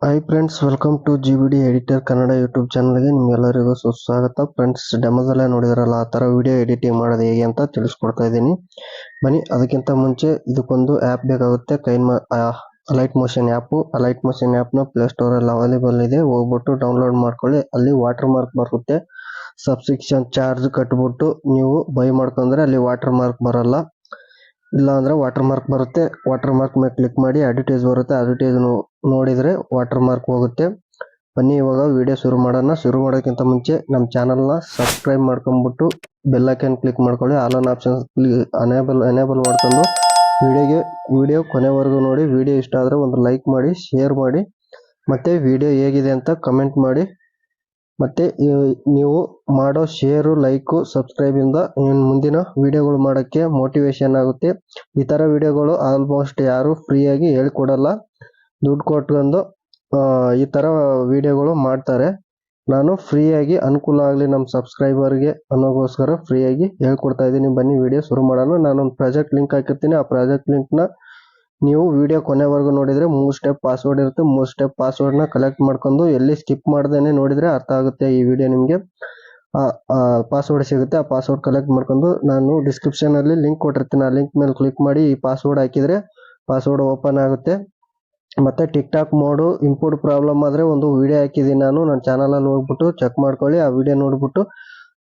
Hi friends, welcome to GBD editor Kannada YouTube ಚಾನಲ್ಗೆ ನಿಮ್ಗೆಲ್ಲರಿಗೂ ಸುಸ್ವಾಗತ. ಫ್ರೆಂಡ್ಸ್, ಡೆಮೋದಲ್ಲೇ ನೋಡಿದ್ರಲ್ಲ, ಆ ಥರ ವಿಡಿಯೋ ಎಡಿಟಿಂಗ್ ಮಾಡೋದು ಹೇಗೆ ಅಂತ ತಿಳಿಸ್ಕೊಡ್ತಾ ಇದ್ದೀನಿ. ಬನ್ನಿ, ಅದಕ್ಕಿಂತ ಮುಂಚೆ ಇದಕ್ಕೊಂದು ಆ್ಯಪ್ ಬೇಕಾಗುತ್ತೆ. Alight motion app. Alight motion ಆ್ಯಪ್ನ ಪ್ಲೇಸ್ಟೋರಲ್ಲಿ ಅವೈಲೇಬಲ್ ಇದೆ. ಹೋಗ್ಬಿಟ್ಟು ಡೌನ್ಲೋಡ್ ಮಾಡ್ಕೊಳ್ಳಿ. ಅಲ್ಲಿ ವಾಟರ್ ಮಾರ್ಕ್ ಬರುತ್ತೆ. ಸಬ್ಸ್ಕ್ರಿಪ್ಷನ್ ಚಾರ್ಜ್ ಕಟ್ಬಿಟ್ಟು ನೀವು ಬೈ ಮಾಡ್ಕೊಂಡ್ರೆ ಅಲ್ಲಿ ವಾಟರ್ ಮಾರ್ಕ್ ಬರಲ್ಲ. ಇಲ್ಲ ಅಂದ್ರೆ ವಾಟರ್ ಮಾರ್ಕ್ ಬರುತ್ತೆ. ವಾಟರ್ ಮಾರ್ಕ್ ಮೇಲೆ ಕ್ಲಿಕ್ ಮಾಡಿ ಅಡ್ವರ್ಟೈಸ್ ಬರುತ್ತೆ. ಅಡ್ವರ್ಟೈಸ್ ನೋಡಿದ್ರೆ ವಾಟರ್ ಮಾರ್ಕ್ ಹೋಗುತ್ತೆ. ಬನ್ನಿ, ಇವಾಗ ವಿಡಿಯೋ ಶುರು ಮಾಡೋಣ. ಶುರು ಮಾಡೋಕ್ಕಿಂತ ಮುಂಚೆ ನಮ್ಮ ಚಾನಲ್ನ ಸಬ್ಸ್ಕ್ರೈಬ್ ಮಾಡ್ಕೊಂಡ್ಬಿಟ್ಟು ಬೆಲ್ ಐಕನ್ ಕ್ಲಿಕ್ ಮಾಡ್ಕೊಳ್ಳಿ. ಆಲ್ ಆನ್ ಆಪ್ಷನ್ ಎನೇಬಲ್ ಮಾಡ್ಕೊಂಡು ವಿಡಿಯೋ ಕೊನೆವರೆಗೂ ನೋಡಿ. ವಿಡಿಯೋ ಇಷ್ಟ ಆದರೆ ಒಂದು ಲೈಕ್ ಮಾಡಿ, ಶೇರ್ ಮಾಡಿ, ಮತ್ತೆ ವಿಡಿಯೋ ಹೇಗಿದೆ ಅಂತ ಕಮೆಂಟ್ ಮಾಡಿ. ಮತ್ತೆ ನೀವು ಮಾಡೋ ಶೇರು, ಲೈಕು, ಸಬ್ಸ್ಕ್ರೈಬ್ ಇಂದ ಮುಂದಿನ ವಿಡಿಯೋಗಳು ಮಾಡೋಕ್ಕೆ ಮೋಟಿವೇಶನ್ ಆಗುತ್ತೆ. ಈ ಥರ ವಿಡಿಯೋಗಳು ಆಲ್ಮೋಸ್ಟ್ ಯಾರು ಫ್ರೀಯಾಗಿ ಹೇಳ್ಕೊಡಲ್ಲ. ದುಡ್ಡು ಕೊಟ್ಕೊಂಡು ಈ ಥರ ವಿಡಿಯೋಗಳು ಮಾಡ್ತಾರೆ. ನಾನು ಫ್ರೀಯಾಗಿ ಅನುಕೂಲ ಆಗಲಿ ನಮ್ಮ ಸಬ್ಸ್ಕ್ರೈಬರ್ಗೆ ಅನ್ನೋಗೋಸ್ಕರ ಫ್ರೀಯಾಗಿ ಹೇಳ್ಕೊಡ್ತಾ ಇದ್ದೀನಿ. ಬನ್ನಿ ವಿಡಿಯೋ ಶುರು ಮಾಡೋಣ. ನಾನೊಂದು ಪ್ರಾಜೆಕ್ಟ್ ಲಿಂಕ್ ಹಾಕಿರ್ತೀನಿ. ಆ ಪ್ರಾಜೆಕ್ಟ್ ಲಿಂಕ್ನ ನೀವು ವಿಡಿಯೋ ಕೊನೆವರೆಗೂ ನೋಡಿದರೆ 3 ಸ್ಟೆಪ್ ಪಾಸ್ವರ್ಡ್ ಇರುತ್ತೆ. 3 ಸ್ಟೆಪ್ ಪಾಸ್ವರ್ಡ್ನ ಕಲೆಕ್ಟ್ ಮಾಡ್ಕೊಂಡು ಎಲ್ಲಿ ಸ್ಕಿಪ್ ಮಾಡ್ದೇನೆ ನೋಡಿದರೆ ಅರ್ಥ ಆಗುತ್ತೆ. ಈ ವಿಡಿಯೋ ನಿಮಗೆ ಪಾಸ್ವರ್ಡ್ ಸಿಗುತ್ತೆ. ಆ ಪಾಸ್ವರ್ಡ್ ಕಲೆಕ್ಟ್ ಮಾಡ್ಕೊಂಡು ನಾನು ಡಿಸ್ಕ್ರಿಪ್ಷನಲ್ಲಿ ಲಿಂಕ್ ಕೊಟ್ಟಿರ್ತೀನಿ. ಆ ಲಿಂಕ್ ಮೇಲೆ ಕ್ಲಿಕ್ ಮಾಡಿ ಈ ಪಾಸ್ವರ್ಡ್ ಹಾಕಿದರೆ ಪಾಸ್ವರ್ಡ್ ಓಪನ್ ಆಗುತ್ತೆ. ಮತ್ತೆ tick talk mode import problem ಆದರೆ ಒಂದು ವಿಡಿಯೋ ಹಾಕಿದ್ದೀನಿ ನಾನು. ನನ್ನ ಚಾನಲಲ್ಲಿ ಹೋಗ್ಬಿಟ್ಟು ಚೆಕ್ ಮಾಡ್ಕೊಳ್ಳಿ. ಆ ವಿಡಿಯೋ ನೋಡ್ಬಿಟ್ಟು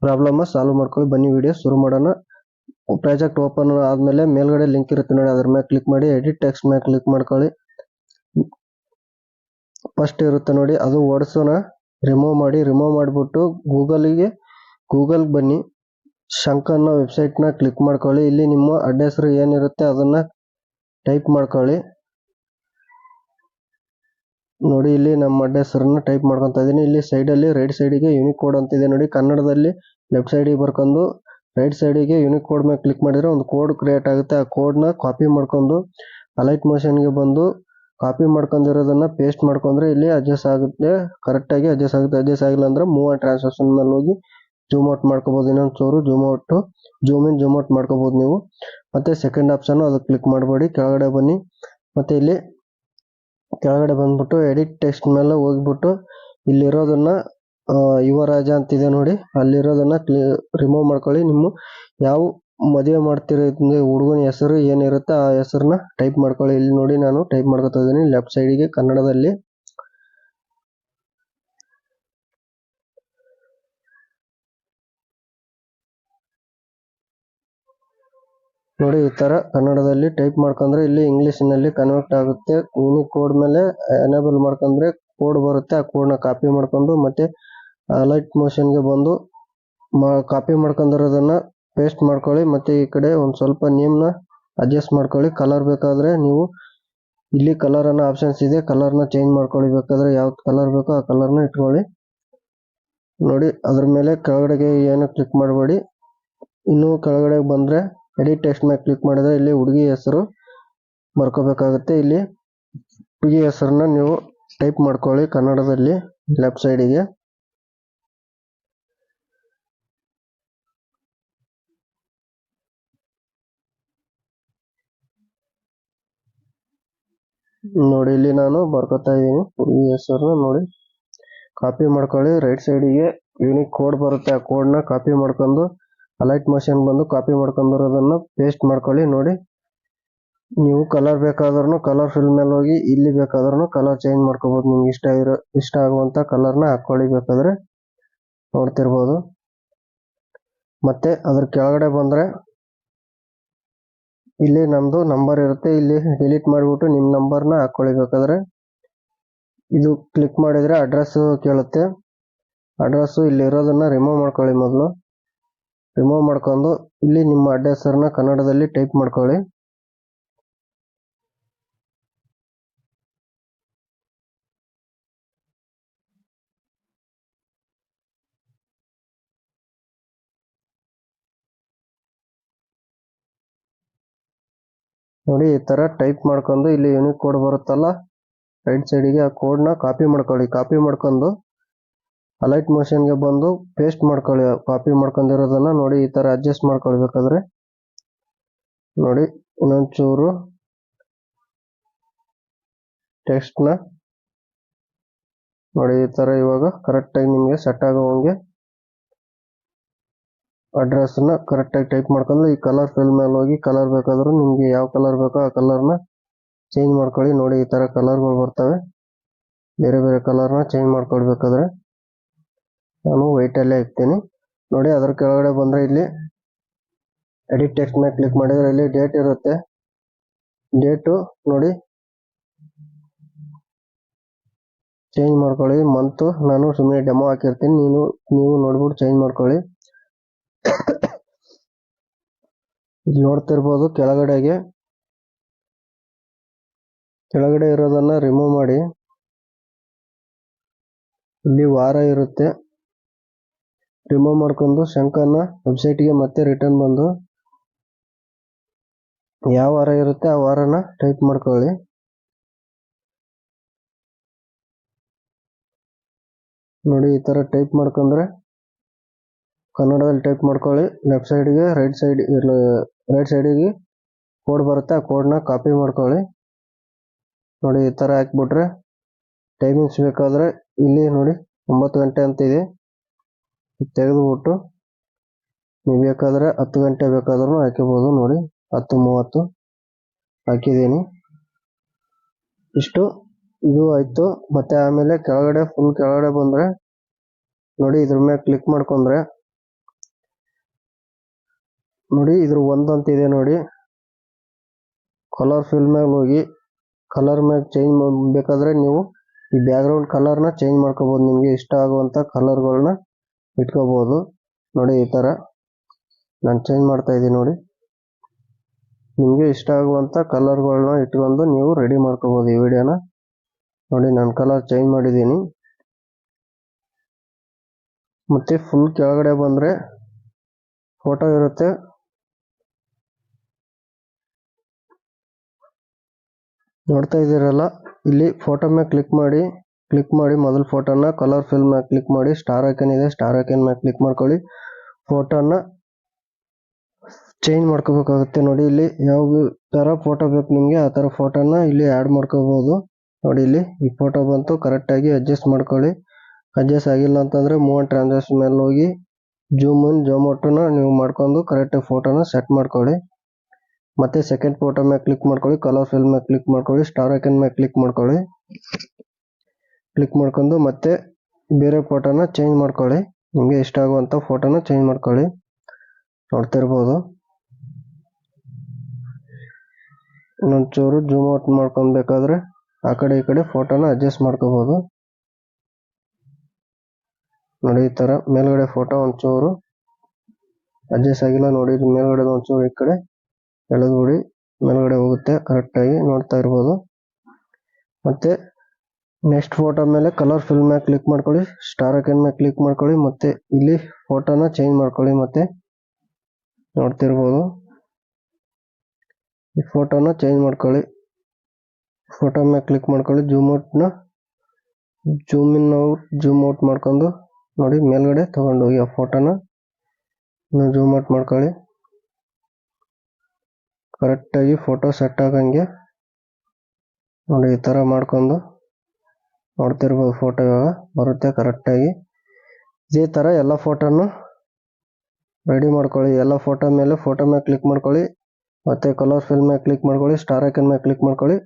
ಪ್ರಾಬ್ಲಮ್ನ ಸಾಲ್ವ್ ಮಾಡ್ಕೊಳ್ಳಿ. ಬನ್ನಿ ವಿಡಿಯೋ ಶುರು ಮಾಡೋಣ. ಪ್ರಾಜೆಕ್ಟ್ ಓಪನ್ ಆದಮೇಲೆ ಮೇಲ್ಗಡೆ ಲಿಂಕ್ ಇರುತ್ತೆ ನೋಡಿ, ಅದ್ರ ಮೇಲೆ ಕ್ಲಿಕ್ ಮಾಡಿ ಎಡಿಟ್ ಟೆಕ್ಸ್ಟ್ ಮೇಲೆ ಕ್ಲಿಕ್ ಮಾಡ್ಕೊಳ್ಳಿ. ಫಸ್ಟ್ ಇರುತ್ತೆ ನೋಡಿ, ಅದು ವರ್ಡ್ಸನ್ನ ರಿಮೂವ್ ಮಾಡಿ. ರಿಮೂವ್ ಮಾಡಿಬಿಟ್ಟು ಗೂಗಲ್ಗೆ ಬನ್ನಿ. ಶಂಕರ್ನ ವೆಬ್ಸೈಟ್ನ ಕ್ಲಿಕ್ ಮಾಡ್ಕೊಳ್ಳಿ. ಇಲ್ಲಿ ನಿಮ್ಮ ಅಡ್ರೆಸ್ ಏನಿರುತ್ತೆ ಅದನ್ನು ಟೈಪ್ ಮಾಡ್ಕೊಳ್ಳಿ. ನೋಡಿ, ಇಲ್ಲಿ ನಮ್ಮ ಹೆಸರನ್ನ ಟೈಪ್ ಮಾಡ್ಕೊತಾ ಇದ್ದೀನಿ. ಇಲ್ಲಿ ಸೈಡಲ್ಲಿ ರೈಟ್ ಸೈಡಿಗೆ ಯೂನಿಕ್ ಕೋಡ್ ಅಂತಿದೆ ನೋಡಿ. ಕನ್ನಡದಲ್ಲಿ ಲೆಫ್ಟ್ ಸೈಡಿಗೆ ಬರ್ಕೊಂಡು ರೈಟ್ ಸೈಡಿಗೆ ಯೂನಿಕ್ ಕೋಡ್ ಮೇಲೆ ಕ್ಲಿಕ್ ಮಾಡಿದರೆ ಒಂದು ಕೋಡ್ ಕ್ರಿಯೇಟ್ ಆಗುತ್ತೆ. ಆ ಕೋಡ್ನ ಕಾಪಿ ಮಾಡ್ಕೊಂಡು ಅಲೈಟ್ ಮೋಷನ್ಗೆ ಬಂದು ಕಾಪಿ ಮಾಡ್ಕೊಂಡಿರೋದನ್ನ ಪೇಸ್ಟ್ ಮಾಡ್ಕೊಂಡ್ರೆ ಇಲ್ಲಿ ಅಡ್ಜಸ್ಟ್ ಆಗುತ್ತೆ. ಕರೆಕ್ಟಾಗಿ ಅಡ್ಜಸ್ಟ್ ಆಗುತ್ತೆ. ಅಡ್ಜಸ್ಟ್ ಆಗಿಲ್ಲ ಅಂದ್ರೆ ಮೂವ್ ಆ್ಯಂಡ್ ಟ್ರಾನ್ಸ್ಲೇಷನ್ ಮೇಲೆ ಹೋಗಿ ಜೂಮ್ ಔಟ್ ಮಾಡ್ಕೋಬೋದು. ಇನ್ನೊಂದು ಚೂರು ಜೂಮ್ ಇನ್ ಜೂಮ್ ಔಟ್ ಮಾಡ್ಕೋಬೋದು ನೀವು. ಮತ್ತೆ ಸೆಕೆಂಡ್ ಆಪ್ಷನ್ ಅದಕ್ಕೆ ಕ್ಲಿಕ್ ಮಾಡಬೇಡಿ. ಕೆಳಗಡೆ ಬನ್ನಿ. ಮತ್ತೆ ಇಲ್ಲಿ ಕೆಳಗಡೆ ಬಂದ್ಬಿಟ್ಟು ಎಡಿಟ್ ಟೆಕ್ಸ್ಟ್ ಮೇಲೆ ಹೋಗ್ಬಿಟ್ಟು ಇಲ್ಲಿರೋದನ್ನ ಯುವರಾಜ ಅಂತಿದೆ ನೋಡಿ, ಅಲ್ಲಿರೋದನ್ನ ರಿಮೂವ್ ಮಾಡ್ಕೊಳ್ಳಿ. ನಿಮ್ಮ ಯಾವ ಮದುವೆ ಮಾಡ್ತಿರೋ ಹುಡುಗನ ಹೆಸರು ಏನಿರುತ್ತೆ ಆ ಹೆಸರನ್ನ ಟೈಪ್ ಮಾಡ್ಕೊಳ್ಳಿ. ಇಲ್ಲಿ ನೋಡಿ, ನಾನು ಟೈಪ್ ಮಾಡ್ಕೊತಾ ಇದ್ದೀನಿ ಲೆಫ್ಟ್ ಸೈಡಿಗೆ ಕನ್ನಡದಲ್ಲಿ. ನೋಡಿ, ಈ ತರ ಕನ್ನಡದಲ್ಲಿ ಟೈಪ್ ಮಾಡ್ಕೊಂಡ್ರೆ ಇಲ್ಲಿ ಇಂಗ್ಲಿಷ್ನಲ್ಲಿ ಕನ್ವರ್ಟ್ ಆಗುತ್ತೆ. ಯೂನಿಕ್ ಕೋಡ್ ಮೇಲೆ ಎನೇಬಲ್ ಮಾಡ್ಕೊಂಡ್ರೆ ಕೋಡ್ ಬರುತ್ತೆ. ಆ ಕೋಡ್ನ ಕಾಪಿ ಮಾಡ್ಕೊಂಡು ಮತ್ತೆ ಅಲೈಟ್ ಮೋಷನ್ಗೆ ಬಂದು ಕಾಪಿ ಮಾಡ್ಕೊಂಡಿರೋದನ್ನ ಪೇಸ್ಟ್ ಮಾಡ್ಕೊಳ್ಳಿ. ಮತ್ತೆ ಈ ಕಡೆ ಒಂದು ಸ್ವಲ್ಪ ನೇಮ್ನ ಅಡ್ಜಸ್ಟ್ ಮಾಡ್ಕೊಳ್ಳಿ. ಕಲರ್ ಬೇಕಾದ್ರೆ ನೀವು ಇಲ್ಲಿ ಕಲರ್ ಅನ್ನೋ ಆಪ್ಷನ್ಸ್ ಇದೆ, ಕಲರ್ನ ಚೇಂಜ್ ಮಾಡ್ಕೊಳ್ಳಿ. ಬೇಕಾದ್ರೆ ಯಾವ್ದು ಕಲರ್ ಬೇಕೋ ಆ ಕಲರ್ನ ಇಟ್ಕೊಳ್ಳಿ. ನೋಡಿ, ಅದ್ರ ಮೇಲೆ ಕೆಳಗಡೆಗೆ ಏನು ಕ್ಲಿಕ್ ಮಾಡಬೇಡಿ. ಇನ್ನು ಕೆಳಗಡೆ ಬಂದ್ರೆ ಎಡಿಟ್ ಟೆಕ್ಸ್ಟ್ ಮೇಲೆ ಕ್ಲಿಕ್ ಮಾಡಿದ್ರೆ ಇಲ್ಲಿ ಹುಡುಗಿ ಹೆಸರು ಬರ್ಕೋಬೇಕಾಗುತ್ತೆ. ಇಲ್ಲಿ ಹುಡುಗಿ ಹೆಸರನ್ನ ನೀವು ಟೈಪ್ ಮಾಡ್ಕೊಳ್ಳಿ ಕನ್ನಡದಲ್ಲಿ ಲೆಫ್ಟ್ ಸೈಡಿಗೆ. ನೋಡಿ, ಇಲ್ಲಿ ನಾನು ಬರ್ಕೋತಾ ಇದ್ದೀನಿ ಹುಡುಗಿ ಹೆಸರನ್ನ. ನೋಡಿ, ಕಾಪಿ ಮಾಡ್ಕೊಳ್ಳಿ. ರೈಟ್ ಸೈಡಿಗೆ ಯೂನಿಕ್ ಕೋಡ್ ಬರುತ್ತೆ. ಆ ಕೋಡ್ನ ಕಾಪಿ ಮಾಡ್ಕೊಂಡು ಅಲೈಟ್ ಮೋಷನ್ ಬಂದು ಕಾಪಿ ಮಾಡ್ಕೊಂಡಿರೋದನ್ನ ಪೇಸ್ಟ್ ಮಾಡ್ಕೊಳ್ಳಿ. ನೋಡಿ, ನೀವು ಕಲರ್ ಬೇಕಾದ್ರೂ ಕಲರ್ ಫಿಲ್ ಮೇಲೆ ಹೋಗಿ ಇಲ್ಲಿ ಬೇಕಾದ್ರೂ ಕಲರ್ ಚೇಂಜ್ ಮಾಡ್ಕೋಬಹುದು. ನಿಮ್ಗೆ ಇಷ್ಟ ಆಗುವಂತ ಕಲರ್ನ ಹಾಕೊಳ್ಳಿ. ಬೇಕಾದ್ರೆ ನೋಡ್ತಿರ್ಬೋದು. ಮತ್ತೆ ಅದ್ರ ಕೆಳಗಡೆ ಬಂದ್ರೆ ಇಲ್ಲಿ ನಮ್ದು ನಂಬರ್ ಇರುತ್ತೆ. ಇಲ್ಲಿ ಡಿಲೀಟ್ ಮಾಡಿಬಿಟ್ಟು ನಿಮ್ಮ ನಂಬರ್ನ ಹಾಕೊಳ್ಳಿ. ಬೇಕಾದ್ರೆ ಇದು ಕ್ಲಿಕ್ ಮಾಡಿದ್ರೆ ಅಡ್ರೆಸ್ ಕೇಳುತ್ತೆ. ಅಡ್ರೆಸ್ ಇಲ್ಲಿ ಇರೋದನ್ನ ರಿಮೂವ್ ಮಾಡ್ಕೊಳ್ಳಿ. ಮೊದಲು ರಿಮೂವ್ ಮಾಡ್ಕೊಂಡು ಇಲ್ಲಿ ನಿಮ್ಮ ಅಡ್ರೆಸ್ಸನ್ನ ಕನ್ನಡದಲ್ಲಿ ಟೈಪ್ ಮಾಡ್ಕೊಳ್ಳಿ. ನೋಡಿ, ಈ ತರ ಟೈಪ್ ಮಾಡ್ಕೊಂಡು ಇಲ್ಲಿ ಯೂನಿಕ್ ಕೋಡ್ ಬರುತ್ತಲ್ಲ ರೈಟ್ ಸೈಡಿಗೆ, ಆ ಕೋಡ್ನ ಕಾಪಿ ಮಾಡ್ಕೊಳ್ಳಿ. ಕಾಪಿ ಮಾಡ್ಕೊಂಡು ಅಲೈಟ್ ಮೋಷನ್ಗೆ ಬಂದು ಪೇಸ್ಟ್ ಮಾಡ್ಕೊಳ್ಳಿ. ಕಾಪಿ ಮಾಡ್ಕೊಂಡಿರೋದನ್ನ ನೋಡಿ, ಈ ತರ ಅಡ್ಜಸ್ಟ್ ಮಾಡ್ಕೊಳ್ಬೇಕಾದ್ರೆ ನೋಡಿ, ಇನ್ನೊಂಚೂರು ಟೆಕ್ಸ್ಟ್ನ ನೋಡಿ ಈ ತರ ಇವಾಗ ಕರೆಕ್ಟಾಗಿ ನಿಮಗೆ ಸೆಟ್ ಆಗೋವಂಗೆ ಅಡ್ರೆಸ್ನ ಕರೆಕ್ಟಾಗಿ ಟೈಪ್ ಮಾಡ್ಕೊಂಡು ಈ ಕಲರ್ ಫಿಲ್ ಮೇಲೆ ಹೋಗಿ ಕಲರ್ ಬೇಕಾದ್ರೂ ನಿಮಗೆ ಯಾವ ಕಲರ್ ಬೇಕೋ ಆ ಕಲರ್ನ ಚೇಂಜ್ ಮಾಡ್ಕೊಳ್ಳಿ. ನೋಡಿ ಈ ತರ ಕಲರ್ಗಳು ಬರ್ತವೆ, ಬೇರೆ ಬೇರೆ ಕಲರ್ನ ಚೇಂಜ್ ಮಾಡ್ಕೊಳ್ಬೇಕಾದ್ರೆ ನಾನು ವೈಟಲ್ಲೇ ಇರ್ತೀನಿ. ನೋಡಿ ಅದರ ಕೆಳಗಡೆ ಬಂದರೆ ಇಲ್ಲಿ ಎಡಿಟ್ ಟೆಕ್ಸ್ಟ್ ಮೇಲೆ ಕ್ಲಿಕ್ ಮಾಡಿದರೆ ಇಲ್ಲಿ ಡೇಟ್ ಇರುತ್ತೆ. ಡೇಟು ನೋಡಿ ಚೇಂಜ್ ಮಾಡ್ಕೊಳ್ಳಿ. ಮಂತು ನಾನು ಸುಮ್ಮನೆ ಡೆಮೋ ಹಾಕಿರ್ತೀನಿ, ನೀವು ನೋಡ್ಬಿಟ್ಟು ಚೇಂಜ್ ಮಾಡ್ಕೊಳ್ಳಿ. ಇಲ್ಲಿ ನೋಡ್ತಿರ್ಬೋದು ಕೆಳಗಡೆ ಇರೋದನ್ನ ರಿಮೂವ್ ಮಾಡಿ. ಇಲ್ಲಿ ವಾರ ಇರುತ್ತೆ, ರಿಮೂವ್ ಮಾಡ್ಕೊಂಡು ಶಂಕನ ವೆಬ್ಸೈಟ್ಗೆ ಮತ್ತೆ ರಿಟರ್ನ್ ಬಂದು ಯಾವ ವಾರ ಇರುತ್ತೆ ಆ ವಾರನ ಟೈಪ್ ಮಾಡ್ಕೊಳ್ಳಿ. ನೋಡಿ ಈ ತರ ಟೈಪ್ ಮಾಡ್ಕೊಂಡ್ರೆ ಕನ್ನಡದಲ್ಲಿ ಟೈಪ್ ಮಾಡ್ಕೊಳ್ಳಿ. ಲೆಫ್ಟ್ ಸೈಡ್ಗೆ ರೈಟ್ ಸೈಡಿಗೆ ಕೋಡ್ ಬರುತ್ತೆ, ಆ ಕೋಡ್ನ ಕಾಪಿ ಮಾಡ್ಕೊಳ್ಳಿ. ನೋಡಿ ಈ ತರ ಹಾಕ್ಬಿಟ್ರೆ ಟೈಮಿಂಗ್ಸ್ ಬೇಕಾದ್ರೆ ಇಲ್ಲಿ ನೋಡಿ 9 ಗಂಟೆ ಅಂತ ಇದೆ, ತೆಗೆದುಬಿಟ್ಟು ನೀವು ಬೇಕಾದ್ರೆ 10 ಗಂಟೆ ಬೇಕಾದ್ರೂ ಹಾಕಬಹುದು. ನೋಡಿ 10:30 ಹಾಕಿದ್ದೀನಿ. ಇಷ್ಟು ಇದು ಆಯ್ತು. ಮತ್ತೆ ಆಮೇಲೆ ಫುಲ್ ಕೆಳಗಡೆ ಬಂದ್ರೆ ನೋಡಿ ಇದ್ರ ಮೇಲೆ ಕ್ಲಿಕ್ ಮಾಡ್ಕೊಂಡ್ರೆ ನೋಡಿ ಇದ್ರ ಒಂದಂತಿದೆ ನೋಡಿ, ಕಲರ್ ಫಿಲ್ ಮೇಲೆ ಹೋಗಿ ಕಲರ್ ಮೇಲೆ ಚೇಂಜ್ ಬೇಕಾದ್ರೆ ನೀವು ಈ ಬ್ಯಾಕ್ಗ್ರೌಂಡ್ ಕಲರ್ನ ಚೇಂಜ್ ಮಾಡ್ಕೋಬಹುದು. ನಿಮಗೆ ಇಷ್ಟ ಆಗುವಂತ ಕಲರ್ಗಳನ್ನ ಇಟ್ಕೋಬಹುದು. ನೋಡಿ ಈ ತರ ನಾನು ಚೇಂಜ್ ಮಾಡ್ತಾ ಇದ್ದೀನಿ. ನೋಡಿ ನಿಮಗೆ ಇಷ್ಟ ಆಗುವಂತ ಕಲರ್ಗಳನ್ನ ಇಟ್ಕೊಂಡು ನೀವು ರೆಡಿ ಮಾಡ್ಕೋಬಹುದು ಈ ವಿಡಿಯೋನ. ನೋಡಿ ನಾನು ಕಲರ್ ಚೇಂಜ್ ಮಾಡಿದ್ದೀನಿ. ಮತ್ತೆ ಫುಲ್ ಕೆಳಗಡೆ ಬಂದ್ರೆ ಫೋಟೋ ಇರುತ್ತೆ, ನೋಡ್ತಾ ಇದ್ದೀರಲ್ಲ. ಇಲ್ಲಿ ಫೋಟೋ ಮೇಲೆ ಕ್ಲಿಕ್ ಮಾಡಿ ಮೊದಲ ಫೋಟೋನ ಕಲರ್ ಫಿಲ್ ಮೇಲೆ ಕ್ಲಿಕ್ ಮಾಡಿ, ಸ್ಟಾರ್ ಐಕನ್ ಇದೆ, ಸ್ಟಾರ್ ಐಕನ್ ಮೇಲೆ ಕ್ಲಿಕ್ ಮಾಡ್ಕೊಳ್ಳಿ. ಫೋಟೋನ ಚೇಂಜ್ ಮಾಡ್ಕೋಬೇಕಾಗುತ್ತೆ. ನೋಡಿ ಇಲ್ಲಿ ಯಾವ ತರ ಫೋಟೋ ಬೇಕು ನಿಮಗೆ ಆ ತರ ಫೋಟೋನ ಇಲ್ಲಿ ಆ್ಯಡ್ ಮಾಡ್ಕೋಬಹುದು. ನೋಡಿ ಇಲ್ಲಿ ಈ ಫೋಟೋ ಬಂತು, ಕರೆಕ್ಟಾಗಿ ಅಡ್ಜಸ್ಟ್ ಮಾಡ್ಕೊಳ್ಳಿ. ಅಡ್ಜಸ್ಟ್ ಆಗಿಲ್ಲ ಅಂತಂದ್ರೆ ಮೂವ್ ಅಂಡ್ ಟ್ರಾನ್ಸಾಕ್ಷನ್ ಮೇಲೆ ಹೋಗಿ ಜೂಮ್ ಇನ್ ಜೂಮ್ ಔಟ್ನ ನೀವು ಮಾಡ್ಕೊಂಡು ಕರೆಕ್ಟಾಗಿ ಫೋಟೋನ ಸೆಟ್ ಮಾಡ್ಕೊಳ್ಳಿ. ಮತ್ತೆ ಸೆಕೆಂಡ್ ಫೋಟೋ ಮೇಲೆ ಕ್ಲಿಕ್ ಮಾಡ್ಕೊಳ್ಳಿ, ಕಲರ್ ಫಿಲ್ ಮೇಲೆ ಕ್ಲಿಕ್ ಮಾಡ್ಕೊಳ್ಳಿ, ಸ್ಟಾರ್ ಐಕನ್ ಮೇಲೆ ಕ್ಲಿಕ್ ಮಾಡ್ಕೊಳ್ಳಿ. ಕ್ಲಿಕ್ ಮಾಡ್ಕೊಂಡು ಮತ್ತೆ ಬೇರೆ ಫೋಟೋನ ಚೇಂಜ್ ಮಾಡ್ಕೊಳ್ಳಿ. ನಿಮಗೆ ಇಷ್ಟ ಆಗುವಂತ ಫೋಟೋನ ಚೇಂಜ್ ಮಾಡ್ಕೊಳ್ಳಿ. ನೋಡ್ತಿರ್ಬೋದು. ಇನ್ನೊಂಚೂರು ಜೂಮ್ ಔಟ್ ಮಾಡ್ಕೊಬೇಕಾದ್ರೆ ಆ ಕಡೆ ಈ ಕಡೆ ಫೋಟೋನ ಅಡ್ಜಸ್ಟ್ ಮಾಡ್ಕೋಬಹುದು. ನೋಡಿ ಈ ತರ ಮೇಲ್ಗಡೆ ಫೋಟೋ ಒಂಚೂರು ಅಡ್ಜಸ್ಟ್ ಆಗಿಲ್ಲ. ನೋಡಿ ಮೇಲ್ಗಡೆ ಒಂಚೂರು ಈ ಕಡೆ ಎಳೆದ್ಬಿಡಿ, ಮೇಲ್ಗಡೆ ಹೋಗುತ್ತೆ ಕರೆಕ್ಟಾಗಿ ನೋಡ್ತಾ ಇರ್ಬೋದು. ಮತ್ತೆ ನೆಕ್ಸ್ಟ್ ಫೋಟೋ ಮೇಲೆ ಕಲರ್ ಫಿಲ್ ಮೇಲೆ ಕ್ಲಿಕ್ ಮಾಡ್ಕೊಳ್ಳಿ, ಸ್ಟಾರ್ ಐಕನ್ ಮೇಲೆ ಕ್ಲಿಕ್ ಮಾಡ್ಕೊಳ್ಳಿ. ಮತ್ತೆ ಇಲ್ಲಿ ಫೋಟೋನ ಚೇಂಜ್ ಮಾಡ್ಕೊಳ್ಳಿ. ಮತ್ತೆ ನೋಡ್ತಿರ್ಬೋದು ಈ ಫೋಟೋನ ಚೇಂಜ್ ಮಾಡ್ಕೊಳ್ಳಿ. ಫೋಟೋ ಮೇಲೆ ಕ್ಲಿಕ್ ಮಾಡ್ಕೊಳ್ಳಿ, ಜೂಮ್ ಇನ್ ಜೂಮ್ ಔಟ್ ಮಾಡ್ಕೊಂಡು ನೋಡಿ ಮೇಲ್ಗಡೆ ತಗೊಂಡೋಗಿ ಆ ಫೋಟೋನ ಜೂಮ್ ಔಟ್ ಮಾಡ್ಕೊಳ್ಳಿ. ಕರೆಕ್ಟಾಗಿ ಫೋಟೋ ಸೆಟ್ ಆಗಂಗೆ ನೋಡಿ ಈ ತರ ಮಾಡ್ಕೊಂಡು ನೋಡ್ತಿರ್ಬೋದು. ಫೋಟೋ ಇವಾಗ ಬರುತ್ತೆ ಕರೆಕ್ಟಾಗಿ. ಇದೇ ತರ ಎಲ್ಲ ಫೋಟೋನು ರೆಡಿ ಮಾಡ್ಕೊಳ್ಳಿ. ಎಲ್ಲ ಫೋಟೋ ಮೇಲೆ ಕ್ಲಿಕ್ ಮಾಡ್ಕೊಳ್ಳಿ, ಮತ್ತೆ ಕಲರ್ ಫಿಲ್ ಮೇಲೆ ಕ್ಲಿಕ್ ಮಾಡ್ಕೊಳ್ಳಿ, ಸ್ಟಾರ್ ಐಕನ್ ಮೇಲೆ ಕ್ಲಿಕ್ ಮಾಡ್ಕೊಳ್ಳಿ.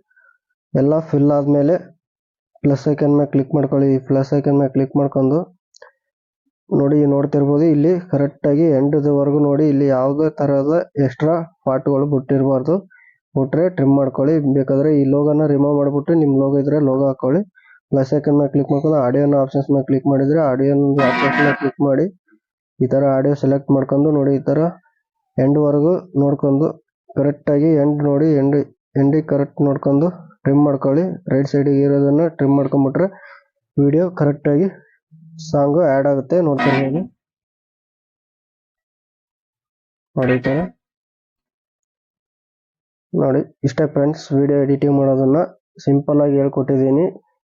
ಎಲ್ಲ ಫಿಲ್ ಆದ್ಮೇಲೆ ಪ್ಲಸ್ ಐಕನ್ ಮೇಲೆ ಕ್ಲಿಕ್ ಮಾಡ್ಕೊಳ್ಳಿ. ಪ್ಲಸ್ ಐಕನ್ ಮೇಲೆ ಕ್ಲಿಕ್ ಮಾಡ್ಕೊಂಡು ನೋಡಿ ನೋಡ್ತಿರ್ಬೋದು. ಇಲ್ಲಿ ಕರೆಕ್ಟಾಗಿ ಎಂಡ್ವರೆಗೂ ನೋಡಿ, ಇಲ್ಲಿ ಯಾವುದೇ ತರಹದ ಎಕ್ಸ್ಟ್ರಾ ಪಾರ್ಟ್ಗಳು ಬಿಟ್ಟಿರಬಾರ್ದು. ಬಿಟ್ರೆ ಟ್ರಿಮ್ ಮಾಡ್ಕೊಳ್ಳಿ. ಬೇಕಾದ್ರೆ ಈ ಲೋಗೋನ ರಿಮೂವ್ ಮಾಡಿಬಿಟ್ಟು ನಿಮ್ಮ ಲೋಗೋ ಇದ್ರೆ ಲೋಗೋ ಹಾಕೊಳ್ಳಿ. ಪ್ಲಸ್ ಐಕನ್ ಮೇಲೆ ಕ್ಲಿಕ್ ಮಾಡ್ಕೊಂಡು ಆಡಿಯೋನ ಆಪ್ಷನ್ಸ್ ಮೇಲೆ ಕ್ಲಿಕ್ ಮಾಡಿದ್ರೆ ಆಡಿಯೋನ ಆಪ್ಷನ್ಸ್ ಮೇಲೆ ಕ್ಲಿಕ್ ಮಾಡಿ ಈ ತರ ಆಡಿಯೋ ಸೆಲೆಕ್ಟ್ ಮಾಡ್ಕೊಂಡು ನೋಡಿ ಈ ತರ ಎಂಡ್ವರೆಗೂ ನೋಡ್ಕೊಂಡು ಕರೆಕ್ಟಾಗಿ ಎಂಡಿಗೆ ಕರೆಕ್ಟ್ ನೋಡ್ಕೊಂಡು ಟ್ರಿಮ್ ಮಾಡ್ಕೊಳ್ಳಿ. ರೈಟ್ ಸೈಡಿಗೆ ಇರೋದನ್ನ ಟ್ರಿಮ್ ಮಾಡ್ಕೊಂಡ್ಬಿಟ್ರೆ ವಿಡಿಯೋ ಕರೆಕ್ಟಾಗಿ ಸಾಂಗು ಆ್ಯಡ್ ಆಗುತ್ತೆ. ನೋಡ್ತಿರ್ಬೋದು ನೋಡಿ ಈ ತರ. ನೋಡಿ ಇಷ್ಟೇ ಫ್ರೆಂಡ್ಸ್, ವಿಡಿಯೋ ಎಡಿಟಿಂಗ್ ಮಾಡೋದನ್ನ ಸಿಂಪಲ್ ಆಗಿ ಹೇಳ್ಕೊಟ್ಟಿದ್ದೀನಿ.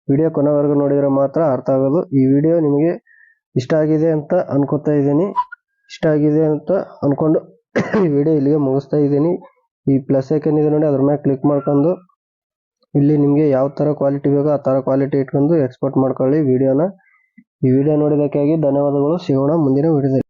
ವಿಡಿಯೋ ಕೊನೆವರೆಗೂ ನೋಡಿದ್ರೆ ಮಾತ್ರ ಅರ್ಥ ಆಗೋದು. ಈ ವಿಡಿಯೋ ನಿಮಗೆ ಇಷ್ಟ ಆಗಿದೆ ಅಂತ ಅನ್ಕೋತಾ ಇದ್ದೀನಿ. ಇಷ್ಟ ಆಗಿದೆ ಅಂತ ಅನ್ಕೊಂಡು ಈ ವಿಡಿಯೋ ಇಲ್ಲಿಗೆ ಮುಗಿಸ್ತಾ ಇದ್ದೀನಿ. ಈ ಪ್ಲಸ್ ಐಕನ್ ಇದೆ ನೋಡಿ, ಅದ್ರ ಮೇಲೆ ಕ್ಲಿಕ್ ಮಾಡ್ಕೊಂಡು ಇಲ್ಲಿ ನಿಮಗೆ ಯಾವ ಥರ ಕ್ವಾಲಿಟಿ ಬೇಕೋ ಆ ಥರ ಕ್ವಾಲಿಟಿ ಇಟ್ಕೊಂಡು ಎಕ್ಸ್ಪೋರ್ಟ್ ಮಾಡ್ಕೊಳ್ಳಿ ವಿಡಿಯೋನ. ಈ ವಿಡಿಯೋ ನೋಡಿದ್ದಕ್ಕಾಗಿ ಧನ್ಯವಾದಗಳು. ಸಿಗೋಣ ಮುಂದಿನ ವಿಡಿಯೋದಲ್ಲಿ.